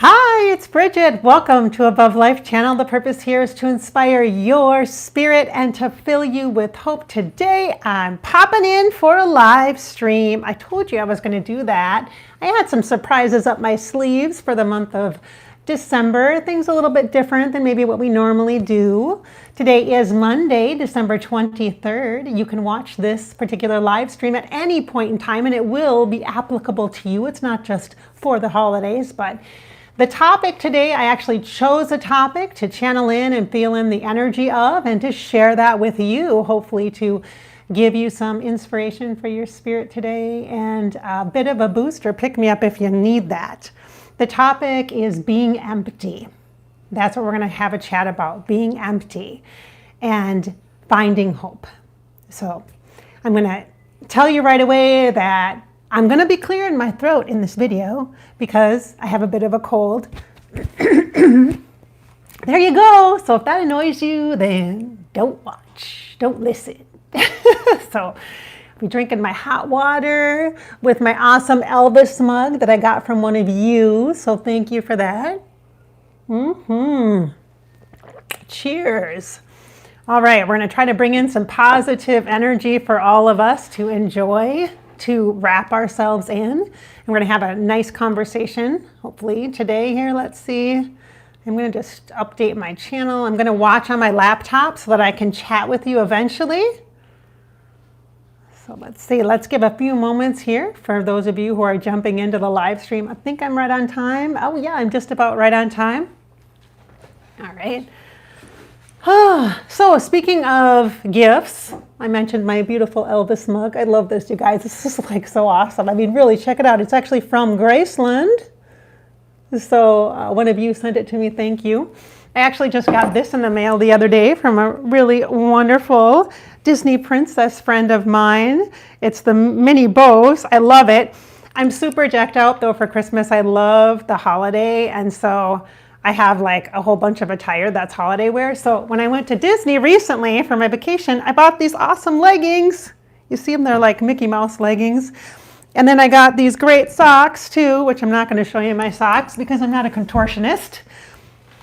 Hi, it's Bridget. Welcome to Above Life Channel. The purpose here is to inspire your spirit and to fill you with hope. Today, I'm popping in for a live stream. I told you I was going to do that. I had some surprises up my sleeves for the month of December. Things a little bit different than maybe what we normally do. Today is Monday, December 23rd. You can watch this particular live stream at any point in time, and it will be applicable to you. It's not just for the holidays, but the topic today, I actually chose a topic to channel in and feel in the energy of and to share that with you, hopefully to give you some inspiration for your spirit today and a bit of a boost or pick me up if you need that. The topic is being empty. That's what we're going to have a chat about, being empty and finding hope. So I'm going to tell you right away that I'm going to be clearing my throat in this video because I have a bit of a cold. There you go. So if that annoys you, then don't watch, don't listen. So I'll be drinking my hot water with my awesome Elvis mug that I got from one of you. So thank you for that. Cheers. All right, we're going to try to bring in some positive energy for all of us to enjoy, to wrap ourselves in. And we're going to have a nice conversation, hopefully today here. Let's see. I'm going to just update my channel. I'm going to watch on my laptop so that I can chat with you eventually. So let's see. Let's give a few moments here for those of you who are jumping into the live stream. I think I'm right on time. Oh yeah, I'm just about right on time. All right. So speaking of gifts, I mentioned my beautiful Elvis mug. I love this, you guys. This is like so awesome. I mean, really, check it out. It's actually from Graceland. So one of you sent it to me. Thank you. I actually just got this in the mail the other day from a really wonderful Disney princess friend of mine. It's the mini bows. I love it. I'm super decked out though for Christmas. I love the holiday, and so I have like a whole bunch of attire that's holiday wear. So when I went to Disney recently for my vacation, I bought these awesome leggings. You see them? They're like Mickey Mouse leggings. And then I got these great socks too, which I'm not going to show you my socks because I'm not a contortionist.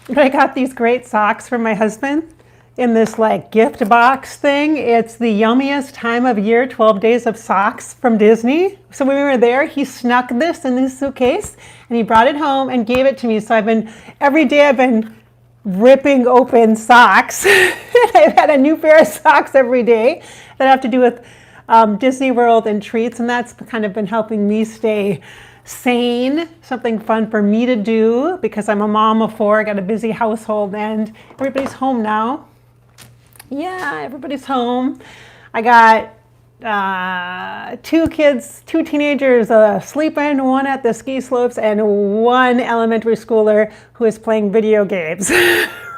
But I got these great socks from my husband in this like gift box thing. It's the yummiest time of year, 12 days of socks from Disney. So when we were there, he snuck this in his suitcase and he brought it home and gave it to me. So every day I've been ripping open socks. I've had a new pair of socks every day that have to do with Disney World and treats. And that's kind of been helping me stay sane, something fun for me to do because I'm a mom of four, got a busy household, and everybody's home now. Yeah, everybody's home. I got two kids, two teenagers sleeping, one at the ski slopes, and one elementary schooler who is playing video games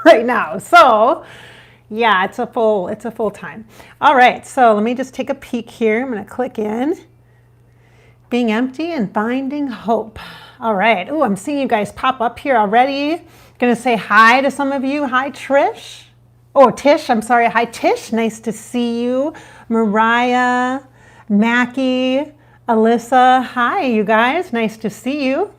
right now. So yeah, it's a full time. All right, so let me just take a peek here. I'm going to click in. Being empty and finding hope. All right. Oh, I'm seeing you guys pop up here already. Going to say hi to some of you. Hi, Trish. Oh, Tish, I'm sorry. Hi, Tish. Nice to see you. Mariah, Mackie, Alyssa. Hi, you guys. Nice to see you.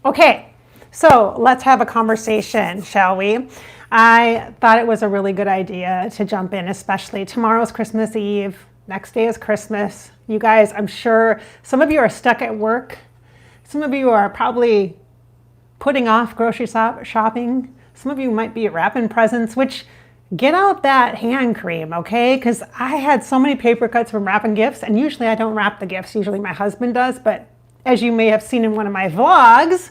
Okay, so let's have a conversation, shall we? I thought it was a really good idea to jump in, especially tomorrow's Christmas Eve. Next day is Christmas. You guys, I'm sure some of you are stuck at work. Some of you are probably putting off grocery shopping. Some of you might be wrapping presents, which get out that hand cream, okay? Because I had so many paper cuts from wrapping gifts, and usually I don't wrap the gifts. Usually my husband does, but as you may have seen in one of my vlogs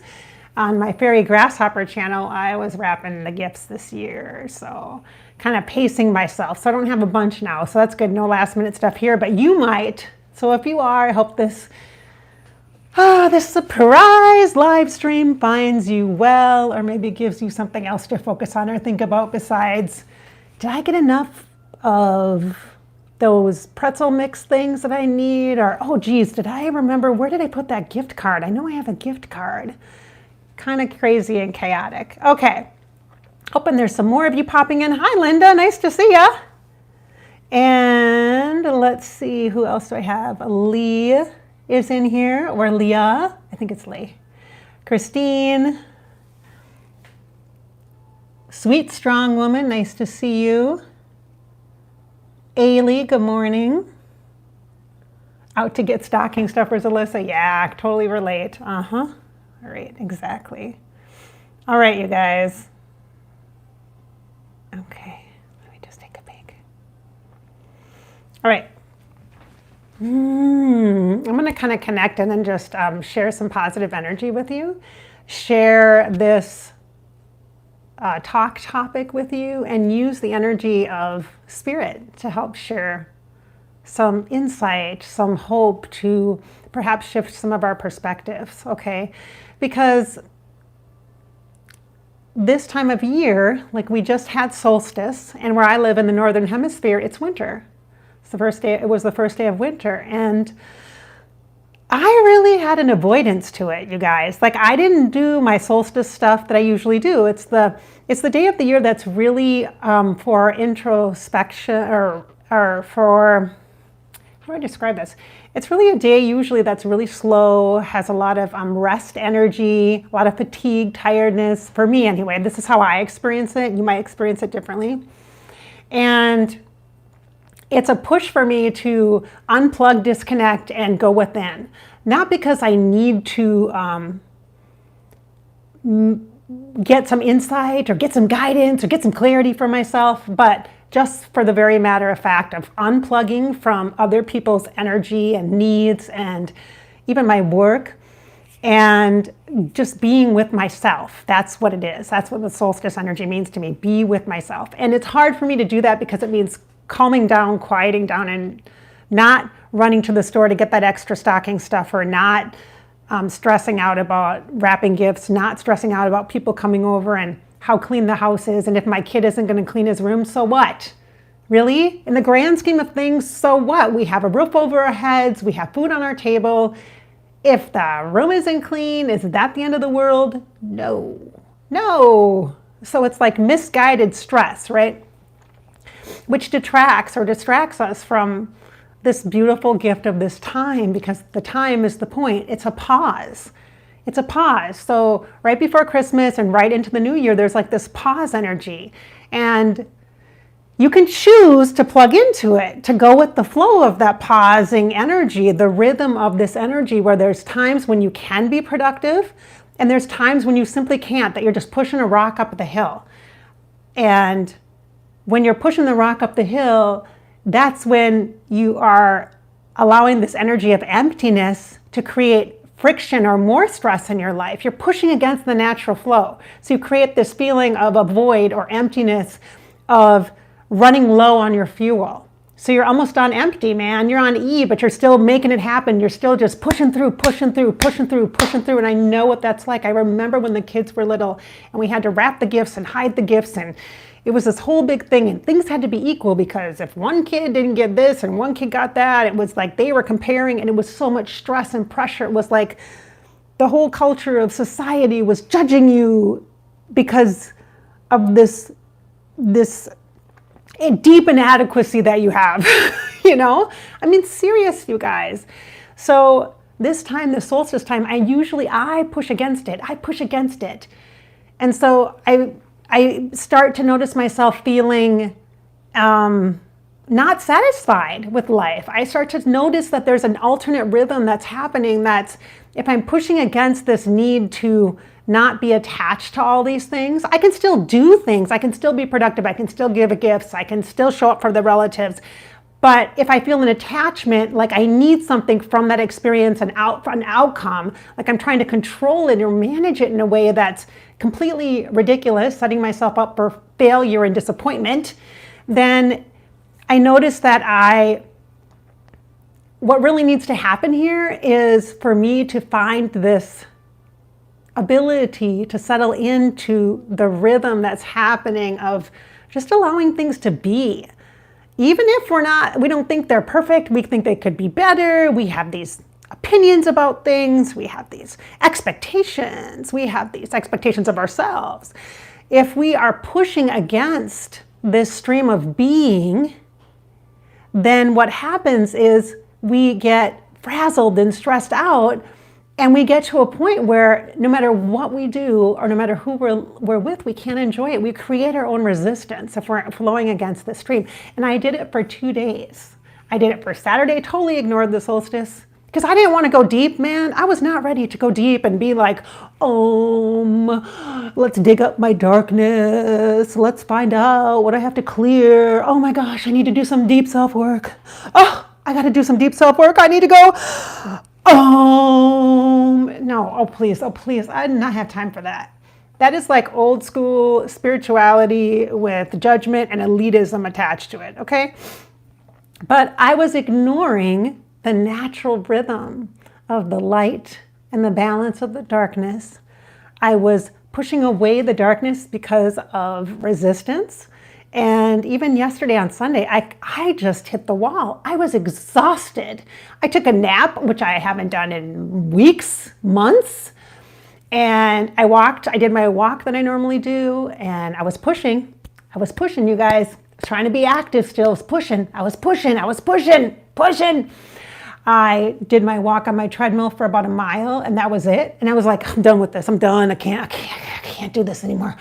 on my Fairy Grasshopper channel, I was wrapping the gifts this year. So kind of pacing myself. So I don't have a bunch now. So that's good. No last minute stuff here, but you might. So if you are, I hope this surprise live stream finds you well, or maybe gives you something else to focus on or think about besides, did I get enough of those pretzel mix things that I need? Or, oh geez, did I remember, where did I put that gift card? I know I have a gift card. Kind of crazy and chaotic. Okay. Hoping there's some more of you popping in. Hi, Linda. Nice to see ya. And let's see, who else do I have? Lee is in here, or Leah. I think it's Lee. Christine, sweet, strong woman, nice to see you. Ailey, good morning. Out to get stocking stuffers, Alyssa. Yeah, totally relate. All right, exactly. All right, you guys. Okay, let me just take a peek. All right. I'm going to kind of connect and then just share some positive energy with you. Share this talk topic with you and use the energy of spirit to help share some insight, some hope to perhaps shift some of our perspectives, okay? Because this time of year, like we just had solstice, and where I live in the northern hemisphere, it's winter. It's the first day, it was the first day of winter, and I really had an avoidance to it, you guys. Like I didn't do my solstice stuff that I usually do. It's the day of the year that's really for introspection or for, how do I describe this? It's really a day usually that's really slow, has a lot of rest energy, a lot of fatigue, tiredness. For me anyway, this is how I experience it. You might experience it differently. And it's a push for me to unplug, disconnect, and go within. Not because I need to get some insight or get some guidance or get some clarity for myself, but just for the very matter of fact of unplugging from other people's energy and needs and even my work and just being with myself. That's what it is. That's what the solstice energy means to me, be with myself. And it's hard for me to do that because it means calming down, quieting down, and not running to the store to get that extra stocking stuffer, not stressing out about wrapping gifts, not stressing out about people coming over and how clean the house is, and if my kid isn't going to clean his room, so what? Really? In the grand scheme of things, so what? We have a roof over our heads, we have food on our table. If the room isn't clean, is that the end of the world? No. So it's like misguided stress, right? Which detracts or distracts us from this beautiful gift of this time, because the time is the point. It's a pause. It's a pause. So right before Christmas and right into the new year, there's like this pause energy. And you can choose to plug into it, to go with the flow of that pausing energy, the rhythm of this energy, where there's times when you can be productive and there's times when you simply can't, that you're just pushing a rock up the hill. And when you're pushing the rock up the hill, that's when you are allowing this energy of emptiness to create friction or more stress in your life. You're pushing against the natural flow. So you create this feeling of a void or emptiness, of running low on your fuel. So you're almost on empty, man. You're on E, but you're still making it happen. You're still just pushing through. And I know what that's like. I remember when the kids were little and we had to wrap the gifts and hide the gifts, and it was this whole big thing, and things had to be equal, because if one kid didn't get this and one kid got that, it was like they were comparing, and it was so much stress and pressure. It was like the whole culture of society was judging you because of this deep inadequacy that you have, you know? I mean, serious, you guys. So this time, the solstice time, I push against it. And so I start to notice myself feeling not satisfied with life. I start to notice that there's an alternate rhythm that's happening, that's if I'm pushing against this need to not be attached to all these things, I can still do things. I can still be productive. I can still give gifts. I can still show up for the relatives. But if I feel an attachment, like I need something from that experience, an outcome, like I'm trying to control it or manage it in a way that's completely ridiculous, setting myself up for failure and disappointment, then I notice that what really needs to happen here is for me to find this ability to settle into the rhythm that's happening of just allowing things to be. Even if we don't think they're perfect, we think they could be better, we have these opinions about things, we have these expectations of ourselves. If we are pushing against this stream of being, then what happens is we get frazzled and stressed out, And we get to a point where no matter what we do or no matter who we're with, we can't enjoy it. We create our own resistance if we're flowing against the stream. And I did it for 2 days. I did it for Saturday, totally ignored the solstice because I didn't want to go deep, man. I was not ready to go deep and be like, let's dig up my darkness. Let's find out what I have to clear. Oh my gosh, I need to do some deep self-work. Oh, I got to do some deep self-work. I need to go, no, oh please, I did not have time for that. That is like old school spirituality with judgment and elitism attached to it, okay? But I was ignoring the natural rhythm of the light and the balance of the darkness. I was pushing away the darkness because of resistance. And even yesterday on Sunday, I just hit the wall. I was exhausted. I took a nap, which I haven't done in weeks, months. And I did my walk that I normally do. And I was pushing, you guys. I was trying to be active still. I was pushing. I did my walk on my treadmill for about a mile, and that was it. And I was like, I'm done with this. I'm done. I can't do this anymore.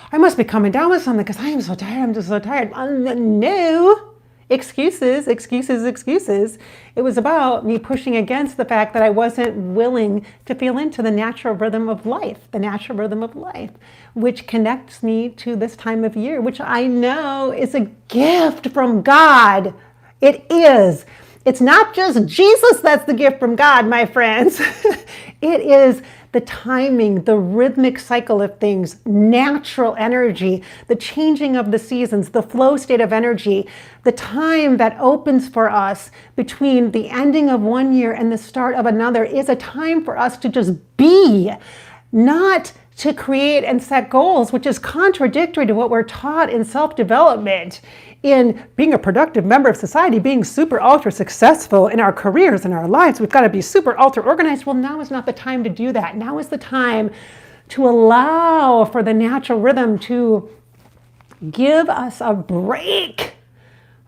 I must be coming down with something because I am so tired. I'm just so tired. No. Excuses. It was about me pushing against the fact that I wasn't willing to feel into the natural rhythm of life, which connects me to this time of year, which I know is a gift from God. It is. It's not just Jesus that's the gift from God, my friends. It is the timing, the rhythmic cycle of things, natural energy, the changing of the seasons, the flow state of energy, the time that opens for us between the ending of one year and the start of another is a time for us to just be, not to create and set goals, which is contradictory to what we're taught in self-development, in being a productive member of society, being super ultra successful in our careers and our lives. We've got to be super ultra organized. Well, now is not the time to do that. Now is the time to allow for the natural rhythm to give us a break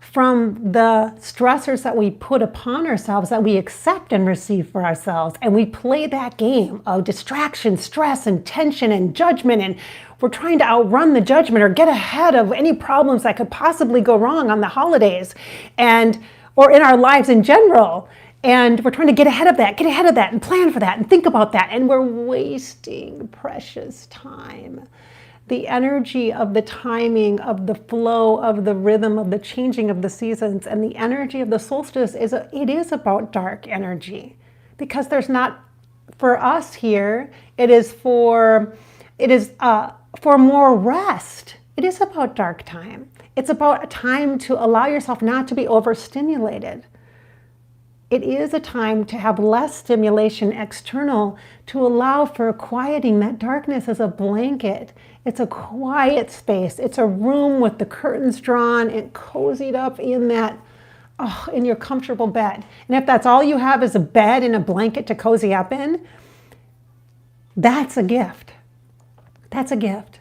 from the stressors that we put upon ourselves, that we accept and receive for ourselves. And we play that game of distraction, stress, and tension and judgment. And we're trying to outrun the judgment or get ahead of any problems that could possibly go wrong on the holidays or in our lives in general. And we're trying to get ahead of that and plan for that and think about that. And we're wasting precious time. The energy of the timing, of the flow, of the rhythm, of the changing of the seasons, and the energy of the solstice is about dark energy, because there's not, for us here, it is for more rest. It is about dark time. It's about a time to allow yourself not to be overstimulated. It is a time to have less stimulation external, to allow for quieting. That darkness is a blanket. It's a quiet space. It's a room with the curtains drawn and cozied up in your comfortable bed. And if that's all you have is a bed and a blanket to cozy up in, that's a gift. That's a gift.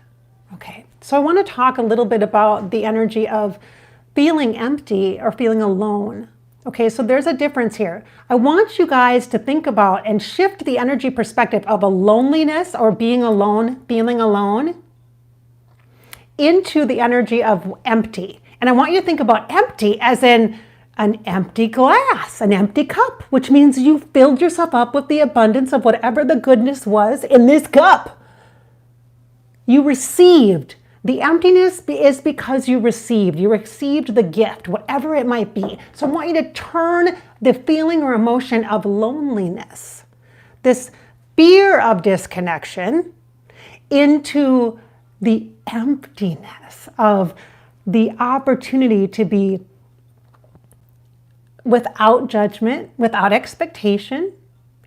Okay, so I want to talk a little bit about the energy of feeling empty or feeling alone. Okay, so there's a difference here. I want you guys to think about and shift the energy perspective of a loneliness or being alone, feeling alone, into the energy of empty. And I want you to think about empty as in an empty glass, an empty cup, which means you filled yourself up with the abundance of whatever the goodness was in this cup. You received. The emptiness is because you received the gift, whatever it might be. So I want you to turn the feeling or emotion of loneliness, this fear of disconnection, into the emptiness of the opportunity to be without judgment, without expectation,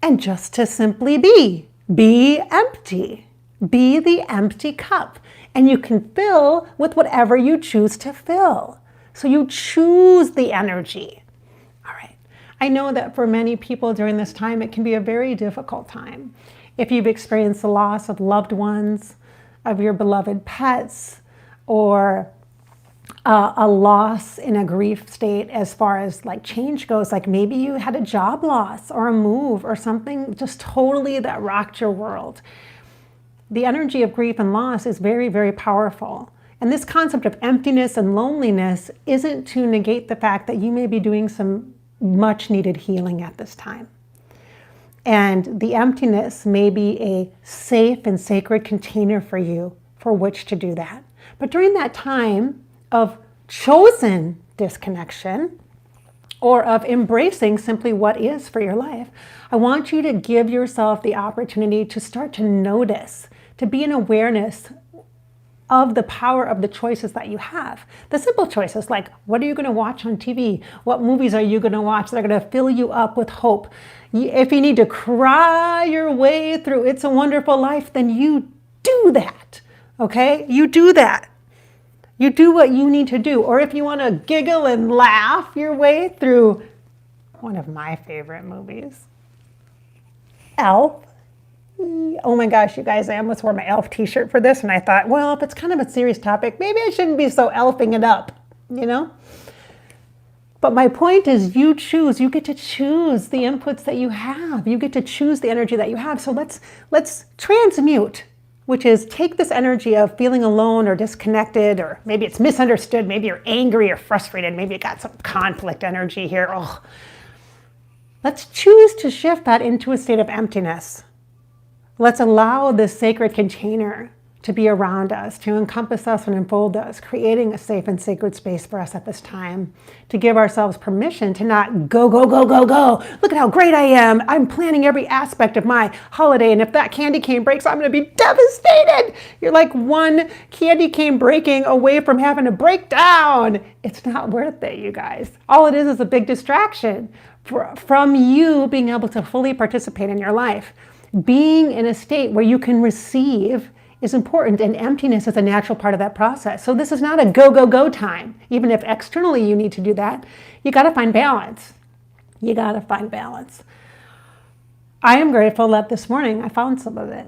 and just to simply be. Be empty. Be the empty cup. And you can fill with whatever you choose to fill. So you choose the energy. All right. I know that for many people during this time, it can be a very difficult time. If you've experienced the loss of loved ones, of your beloved pets, or a loss in a grief state as far as like change goes. Like maybe you had a job loss or a move or something just totally that rocked your world. The energy of grief and loss is very, very powerful. And this concept of emptiness and loneliness isn't to negate the fact that you may be doing some much needed healing at this time. And the emptiness may be a safe and sacred container for you for which to do that. But during that time of chosen disconnection or of embracing simply what is for your life, I want you to give yourself the opportunity to start to notice, to be in awareness of the power of the choices that you have. The simple choices like, what are you going to watch on TV? What movies are you going to watch that are going to fill you up with hope? If you need to cry your way through It's a Wonderful Life, then you do that, okay? You do that. You do what you need to do. Or if you want to giggle and laugh your way through one of my favorite movies, Elf. Oh my gosh, you guys, I almost wore my elf t-shirt for this, and I thought, well, if it's kind of a serious topic, maybe I shouldn't be so elfing it up, you know? But my point is you choose, you get to choose the inputs that you have. You get to choose the energy that you have. So let's transmute, which is take this energy of feeling alone or disconnected, or maybe it's misunderstood, maybe you're angry or frustrated, maybe you got some conflict energy here. Oh. Let's choose to shift that into a state of emptiness. Let's allow this sacred container to be around us, to encompass us and enfold us, creating a safe and sacred space for us at this time, to give ourselves permission to not go, go, go, go, go. Look at how great I am. I'm planning every aspect of my holiday, and if that candy cane breaks, I'm going to be devastated. You're like one candy cane breaking away from having a breakdown. It's not worth it, you guys. All it is a big distraction from you being able to fully participate in your life. Being in a state where you can receive is important, and emptiness is a natural part of that process. So this is not a go, go, go time. Even if externally you need to do that, you got to find balance. You got to find balance. I am grateful that this morning I found some of it.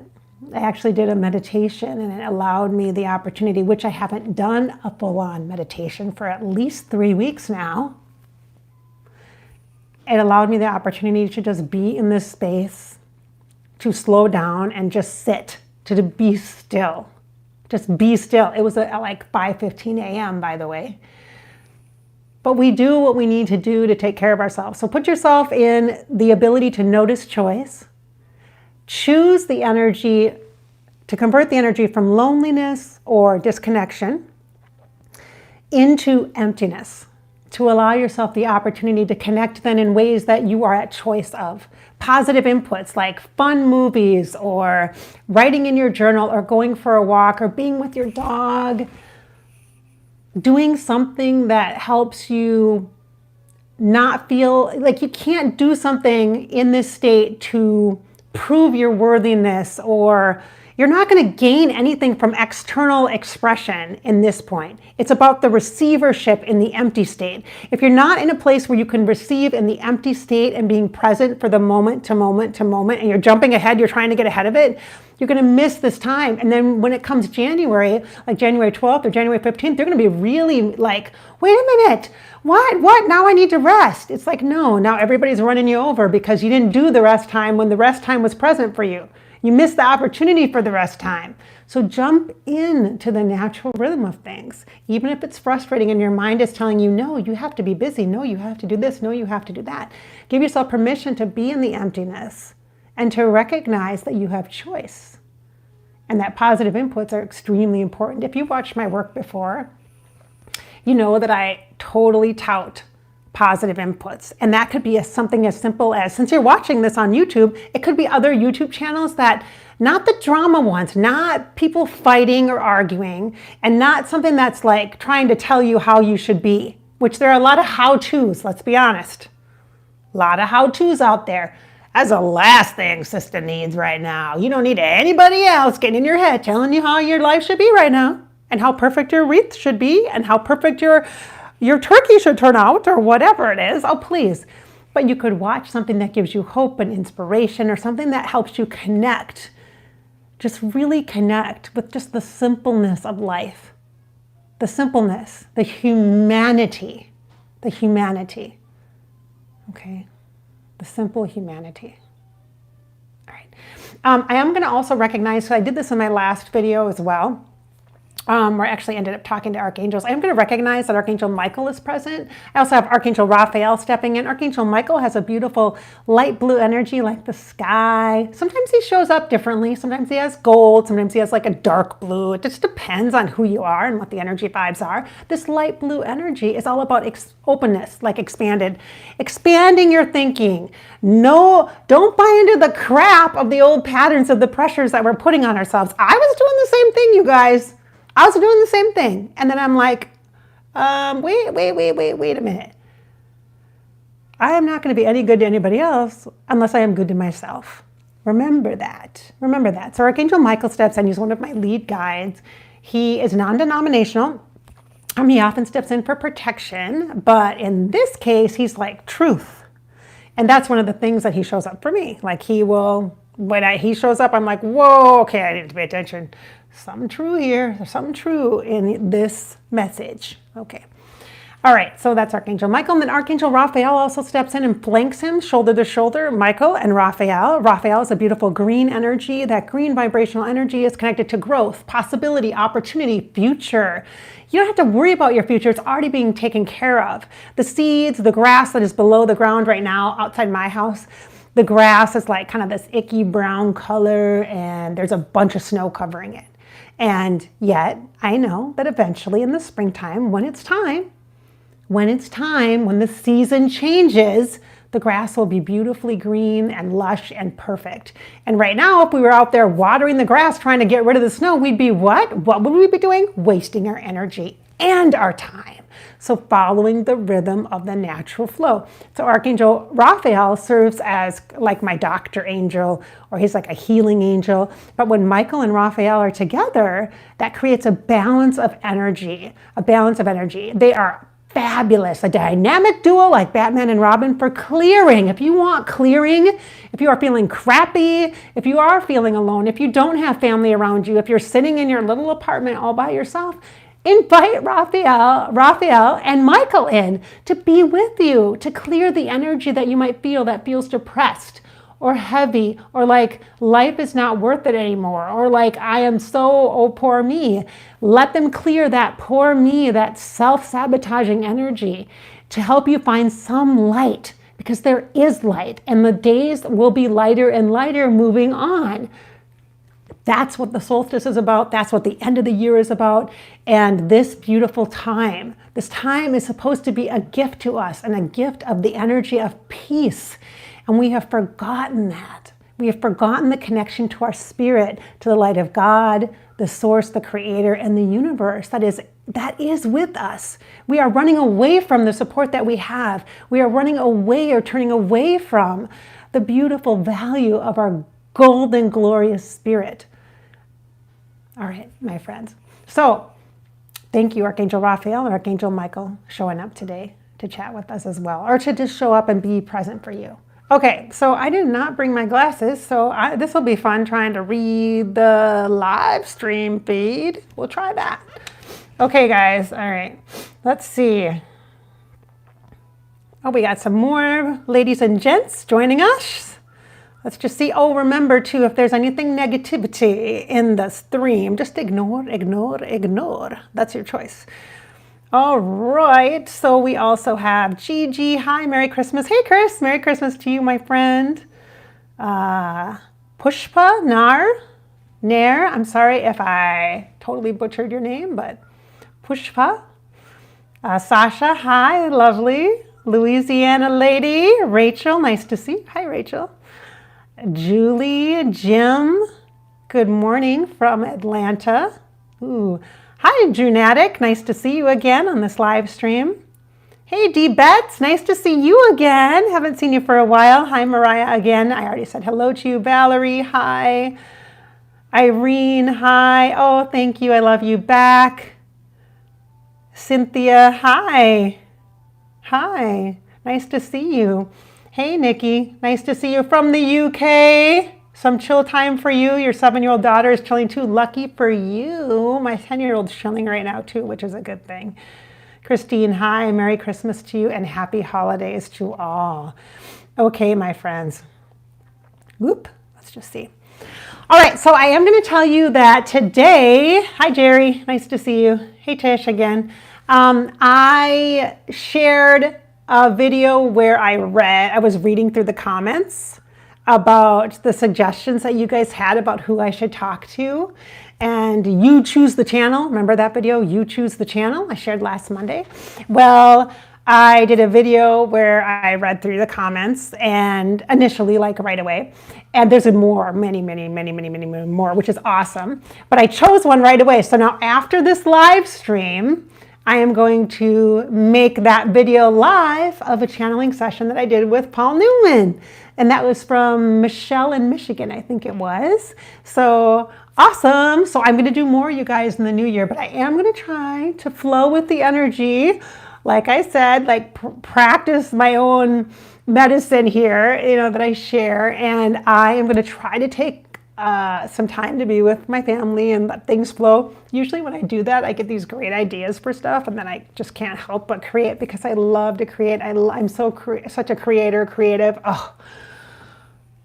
I actually did a meditation, and it allowed me the opportunity, which I haven't done a full-on meditation for at least 3 weeks now. It allowed me the opportunity to just be in this space, to slow down and just sit, to be still. Just be still. It was at like 5:15 a.m., by the way. But we do what we need to do to take care of ourselves. So put yourself in the ability to notice choice. Choose the energy, to convert the energy from loneliness or disconnection into emptiness, to allow yourself the opportunity to connect then in ways that you are at choice of. Positive inputs like fun movies or writing in your journal or going for a walk or being with your dog, doing something that helps you not feel like you can't do something in this state to prove your worthiness, or you're not going to gain anything from external expression in this point. It's about the receivership in the empty state. If you're not in a place where you can receive in the empty state and being present for the moment to moment to moment, and you're jumping ahead, you're trying to get ahead of it, you're going to miss this time. And then when it comes January, like January 12th or January 15th, they're going to be really like, wait a minute, what? Now I need to rest. It's like, no, now everybody's running you over because you didn't do the rest time when the rest time was present for you. You missed the opportunity for the rest time. So jump into the natural rhythm of things. Even if it's frustrating and your mind is telling you, no, you have to be busy. No, you have to do this. No, you have to do that. Give yourself permission to be in the emptiness and to recognize that you have choice and that positive inputs are extremely important. If you've watched my work before, you know that I totally tout positive inputs. And that could be something as simple as, since you're watching this on YouTube, it could be other YouTube channels that, not the drama ones, not people fighting or arguing, and not something that's like trying to tell you how you should be, which there are a lot of how-tos, let's be honest. A lot of how-tos out there. That's the last thing sister needs right now. You don't need anybody else getting in your head telling you how your life should be right now, and how perfect your wreath should be, and how perfect your turkey should turn out, or whatever it is. Oh, please. But you could watch something that gives you hope and inspiration, or something that helps you connect, just really connect with just the simpleness of life. the simpleness, the humanity, okay? The simple humanity. All right. I am going to also recognize, so I did this in my last video as well, where I actually ended up talking to archangels. I'm going to recognize that Archangel Michael is present. I also have Archangel Raphael stepping in. Archangel Michael has a beautiful light blue energy like the sky. Sometimes he shows up differently. Sometimes he has gold. Sometimes he has like a dark blue. It just depends on who you are and what the energy vibes are. This light blue energy is all about openness, like expanding your thinking. No, don't buy into the crap of the old patterns of the pressures that we're putting on ourselves. I was doing the same thing, you guys. I was doing the same thing. And then I'm like, wait a minute. I am not going to be any good to anybody else unless I am good to myself. Remember that. Remember that. So Archangel Michael steps in. He's one of my lead guides. He is non-denominational. He often steps in for protection. But in this case, he's like truth. And that's one of the things that he shows up for me. Like he shows up, I'm like, whoa, okay, I need to pay attention. Something true here. There's something true in this message. Okay. All right. So that's Archangel Michael. And then Archangel Raphael also steps in and flanks him shoulder to shoulder. Michael and Raphael. Raphael is a beautiful green energy. That green vibrational energy is connected to growth, possibility, opportunity, future. You don't have to worry about your future. It's already being taken care of. The seeds, the grass that is below the ground right now outside my house, the grass is like kind of this icky brown color and there's a bunch of snow covering it. And yet I know that eventually in the springtime, when the season changes, the grass will be beautifully green and lush and perfect. And right now, if we were out there watering the grass, trying to get rid of the snow, we'd be what? What would we be doing? Wasting our energy and our time. So following the rhythm of the natural flow. So Archangel Raphael serves as like my doctor angel, or he's like a healing angel. But when Michael and Raphael are together, that creates a balance of energy, They are fabulous, a dynamic duo like Batman and Robin for clearing. If you want clearing, if you are feeling crappy, if you are feeling alone, if you don't have family around you, if you're sitting in your little apartment all by yourself, invite Raphael and Michael in to be with you, to clear the energy that you might feel that feels depressed or heavy, or like life is not worth it anymore, or like I am so, oh, poor me. Let them clear that poor me, that self-sabotaging energy to help you find some light, because there is light and the days will be lighter and lighter moving on. That's what the solstice is about. That's what the end of the year is about. And this beautiful time, this time is supposed to be a gift to us and a gift of the energy of peace. And we have forgotten that. We have forgotten the connection to our spirit, to the light of God, the source, the creator, and the universe that is with us. We are running away from the support that we have. We are running away or turning away from the beautiful value of our golden, glorious spirit. All right, my friends. So thank you, Archangel Raphael and Archangel Michael, showing up today to chat with us as well, or to just show up and be present for you. Okay, so I did not bring my glasses, so this will be fun trying to read the live stream feed. We'll try that. Okay, guys. All right. Let's see. Oh, we got some more ladies and gents joining us. Let's just see. Oh, remember too, if there's anything negativity in the stream, just ignore. That's your choice. All right. So we also have Gigi. Hi, Merry Christmas. Hey, Chris. Merry Christmas to you, my friend. Pushpa, Nair. I'm sorry if I totally butchered your name, but Pushpa. Sasha. Hi, lovely. Louisiana lady. Rachel. Nice to see you. Hi, Rachel. Julie, Jim, good morning from Atlanta. Ooh. Hi, Junatic, nice to see you again on this live stream. Hey, D. Betts, nice to see you again. Haven't seen you for a while. Hi, Mariah again. I already said hello to you. Valerie, hi. Irene, hi. Oh, thank you. I love you back. Cynthia, hi. Hi, nice to see you. Hey, Nikki, nice to see you from the UK. Some chill time for you. Your 7-year-old daughter is chilling too. Lucky for you. My 10-year-old's chilling right now too, which is a good thing. Christine, hi. Merry Christmas to you and happy holidays to all. Okay, my friends. Whoop. Let's just see. All right, so I am going to tell you that today, hi Jerry, nice to see you. Hey Tish again. I shared a video where I was reading through the comments about the suggestions that you guys had about who I should talk to. And you choose the channel. Remember that video? You choose the channel I shared last Monday. Well, I did a video where I read through the comments and initially, like right away, and there's many more, which is awesome. But I chose one right away. So now after this live stream, I am going to make that video live of a channeling session that I did with Paul Newman. And that was from Michelle in Michigan, I think it was. So awesome. So I'm going to do more, you guys, in the new year, but I am going to try to flow with the energy. Like I said, like practice my own medicine here, that I share. And I am going to try to take some time to be with my family and let things flow. Usually when I do that, I get these great ideas for stuff, and then I just can't help but create because I love to create. I'm such a creative. Oh,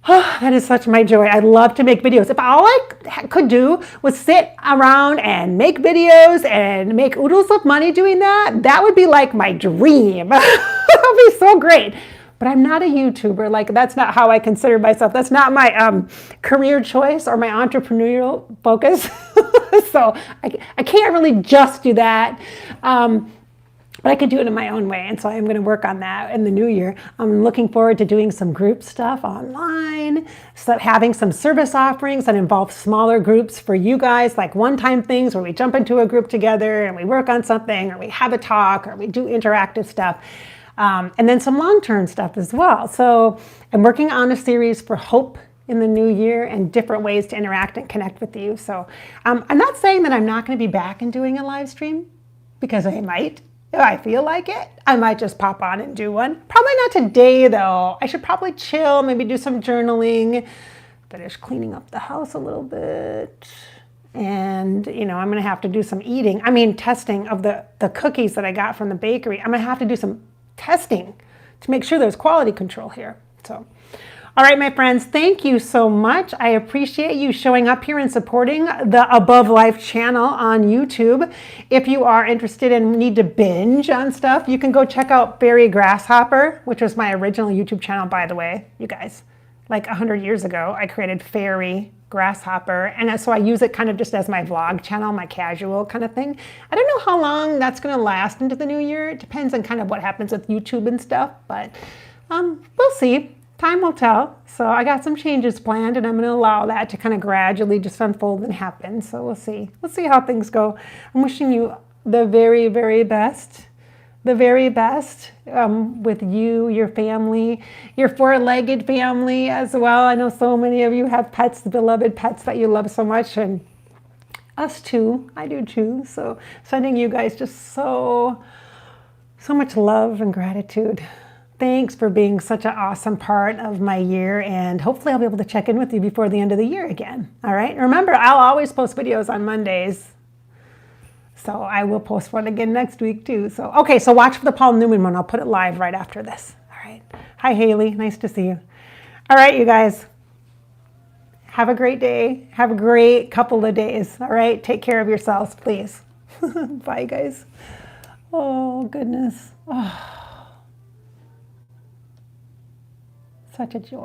that is such my joy. I love to make videos. If all I could do was sit around and make videos and make oodles of money doing that, that would be like my dream. That would be so great. But I'm not a YouTuber. Like, that's not how I consider myself. That's not my career choice or my entrepreneurial focus. So I can't really just do that. But I could do it in my own way, and so I'm going to work on that in the new year. I'm looking forward to doing some group stuff online, so having some service offerings that involve smaller groups for you guys, like one-time things where we jump into a group together and we work on something, or we have a talk, or we do interactive stuff, and then some long-term stuff as well. So I'm working on a series for hope in the new year and different ways to interact and connect with you. So I'm not saying that I'm not going to be back and doing a live stream, because I might. If I feel like it, I might just pop on and do one. Probably not today, though. I should probably chill, maybe do some journaling, finish cleaning up the house a little bit. And, I'm going to have to do some eating. Testing of the cookies that I got from the bakery. I'm going to have to do some testing to make sure there's quality control here. So, all right, my friends, thank you so much. I appreciate you showing up here and supporting the Above Life channel on YouTube. If you are interested and need to binge on stuff, you can go check out Fairy Grasshopper, which was my original YouTube channel, by the way, you guys. Like 100 years ago, I created Fairy Grasshopper, and so I use it kind of just as my vlog channel, my casual kind of thing. I don't know how long that's going to last into the new year. It depends on kind of what happens with YouTube and stuff, but we'll see. Time will tell. So I got some changes planned, and I'm going to allow that to kind of gradually just unfold and happen. So we'll see. We'll see how things go. I'm wishing you the very, very best. The very best with you, your family, your 4-legged family as well. I know so many of you have pets, beloved pets that you love so much, and us too. I do too. So sending you guys just so much love and gratitude. Thanks for being such an awesome part of my year, and hopefully I'll be able to check in with you before the end of the year again. All right? Remember, I'll always post videos on Mondays, so I will post one again next week too. So, okay, so watch for the Paul Newman one. I'll put it live right after this. All right. Hi, Haley. Nice to see you. All right, you guys. Have a great day. Have a great couple of days. All right? Take care of yourselves, please. Bye, guys. Oh, goodness. Oh. Such a joy.